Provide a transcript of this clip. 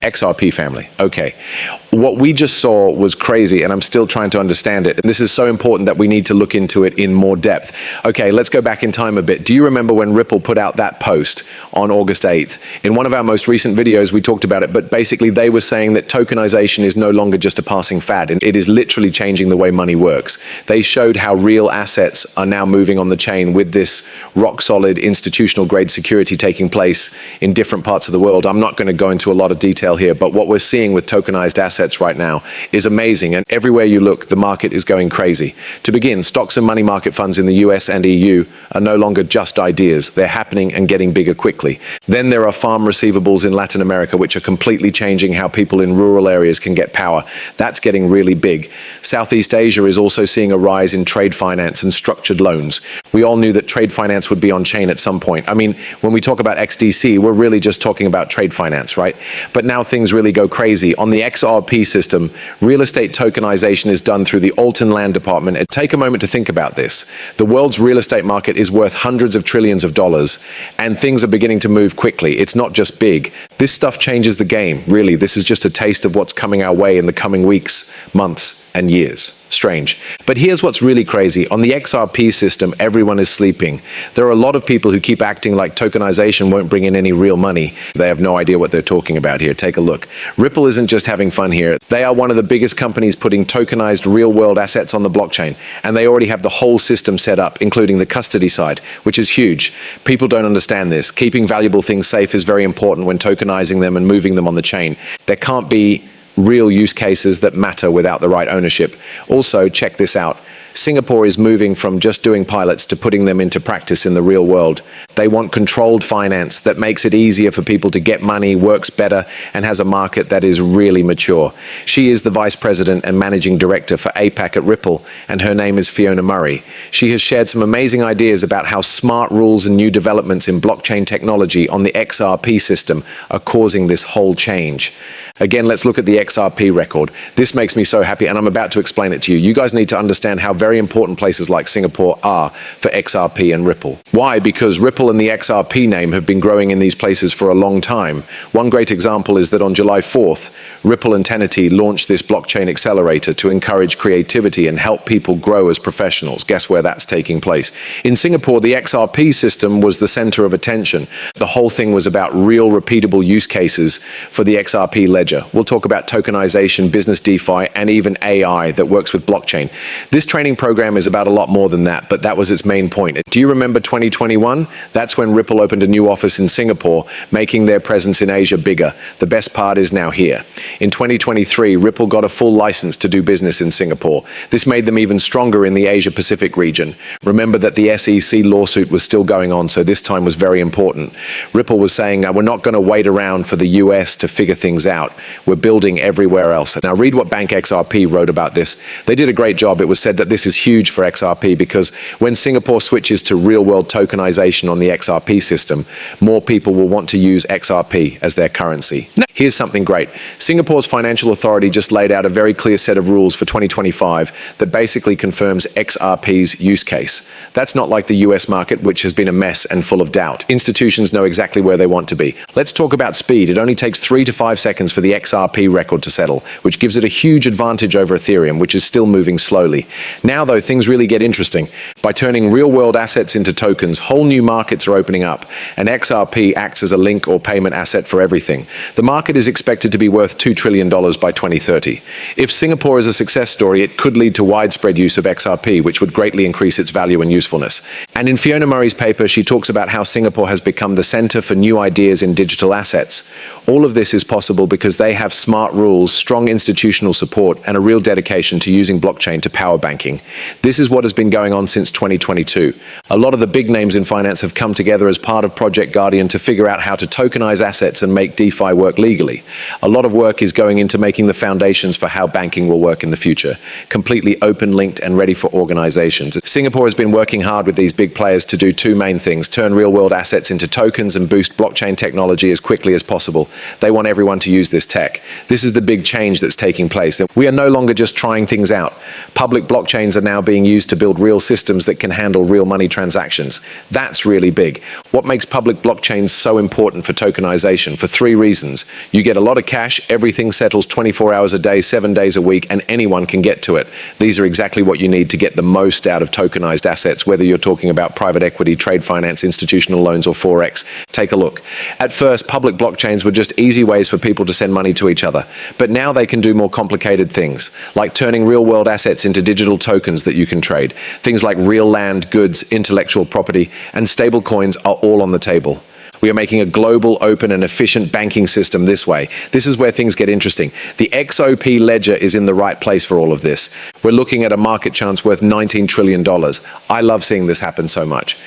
XRP family. Okay. What we just saw was crazy, and I'm still trying to understand it. And this is so important that we need to look into it in more depth. Okay, let's go back in time a bit. Do you remember when Ripple put out that post on August 8th? In one of our most recent videos, we talked about it, but basically they were saying that tokenization is no longer just a passing fad, and it is literally changing the way money works. They showed how real assets are now moving on the chain with this rock-solid institutional grade security taking place in different parts of the world. I'm not going to go into a lot of detail here, but what we're seeing with tokenized assets right now is amazing, and everywhere you look, the market is going crazy. To begin, stocks and money market funds in the US and EU are no longer just ideas. They're happening and getting bigger quickly. Then there are farm receivables in Latin America, which are completely changing how people in rural areas can get power. That's getting really big. Southeast Asia is also seeing a rise in trade finance and structured loans. We all knew that trade finance would be on chain at some point. I mean, when we talk about XDC, we're really just talking about trade finance, right? But now things really go crazy. On the XRP system, real estate tokenization is done through the Alton Land Department. Take a moment to think about this. The world's real estate market is worth hundreds of trillions of dollars, and things are beginning to move quickly. It's not just big. This stuff changes the game, really. This is just a taste of what's coming our way in the coming weeks, months, and years. Strange. But here's what's really crazy. On the XRP system, everyone is sleeping. There are a lot of people who keep acting like tokenization won't bring in any real money. They have no idea what they're talking about here. Take a look. Ripple isn't just having fun here. They are one of the biggest companies putting tokenized real-world assets on the blockchain, and they already have the whole system set up, including the custody side, which is huge. People don't understand this. Keeping valuable things safe is very important when tokenizing them and moving them on the chain. There can't be real use cases that matter without the right ownership. Also, check this out. Singapore is moving from just doing pilots to putting them into practice in the real world. They want controlled finance that makes it easier for people to get money, works better, and has a market that is really mature. She is the Vice President and Managing Director for APAC at Ripple, and her name is Fiona Murray. She has shared some amazing ideas about how smart rules and new developments in blockchain technology on the XRP system are causing this whole change. Again, let's look at the XRP record. This makes me so happy, and I'm about to explain it to you. You guys need to understand how very important places like Singapore are for XRP and Ripple. Why? Because Ripple and the XRP name have been growing in these places for a long time. One great example is that on July 4th, Ripple and Tenity launched this blockchain accelerator to encourage creativity and help people grow as professionals. Guess where that's taking place? In Singapore, the XRP system was the center of attention. The whole thing was about real repeatable use cases for the XRP ledger. We'll talk about tokenization, business DeFi, and even AI that works with blockchain. This training program is about a lot more than that, but that was its main point. Do you remember 2021? That's when Ripple opened a new office in Singapore, making their presence in Asia bigger. The best part is now here. In 2023, Ripple got a full license to do business in Singapore. This made them even stronger in the Asia-Pacific region. Remember that the SEC lawsuit was still going on, so this time was very important. Ripple was saying, we're not going to wait around for the US to figure things out. We're building everywhere else. Now read what Bank XRP wrote about this. They did a great job. It was said that this is huge for XRP because when Singapore switches to real-world tokenization on the XRP system, more people will want to use XRP as their currency. Now, here's something great. Singapore's financial authority just laid out a very clear set of rules for 2025 that basically confirms XRP's use case. That's not like the US market, which has been a mess and full of doubt. Institutions know exactly where they want to be. Let's talk about speed. It only takes 3 to 5 seconds for the XRP record to settle, which gives it a huge advantage over Ethereum, which is still moving slowly. Now, though, things really get interesting. By turning real-world assets into tokens, whole new markets are opening up, and XRP acts as a link or payment asset for everything. The market is expected to be worth $2 trillion by 2030. If Singapore is a success story, it could lead to widespread use of XRP, which would greatly increase its value and usefulness. And in Fiona Murray's paper, she talks about how Singapore has become the center for new ideas in digital assets. All of this is possible because they have smart rules, strong institutional support, and a real dedication to using blockchain to power banking. This is what has been going on since 2022. A lot of the big names in finance have come together as part of Project Guardian to figure out how to tokenize assets and make DeFi work legally. A lot of work is going into making the foundations for how banking will work in the future, completely open, linked, and ready for organizations. Singapore has been working hard with these big players to do two main things: turn real-world assets into tokens and boost blockchain technology as quickly as possible. They want everyone to use this tech. This is the big change that's taking place. We are no longer just trying things out. Public blockchains blockchains are now being used to build real systems that can handle real money transactions. That's really big. What makes public blockchains so important for tokenization? For three reasons. You get a lot of cash, everything settles 24 hours a day, 7 days a week, and anyone can get to it. These are exactly what you need to get the most out of tokenized assets, whether you're talking about private equity, trade finance, institutional loans, or Forex. Take a look. At first, public blockchains were just easy ways for people to send money to each other. But now they can do more complicated things, like turning real-world assets into digital tokens that you can trade. Things like real land, goods, intellectual property, and stable coins are all on the table. We are making a global, open, and efficient banking system this way. This is where things get interesting. The XOP ledger is in the right place for all of this. We're looking at a market chance worth $19 trillion. I love seeing this happen so much.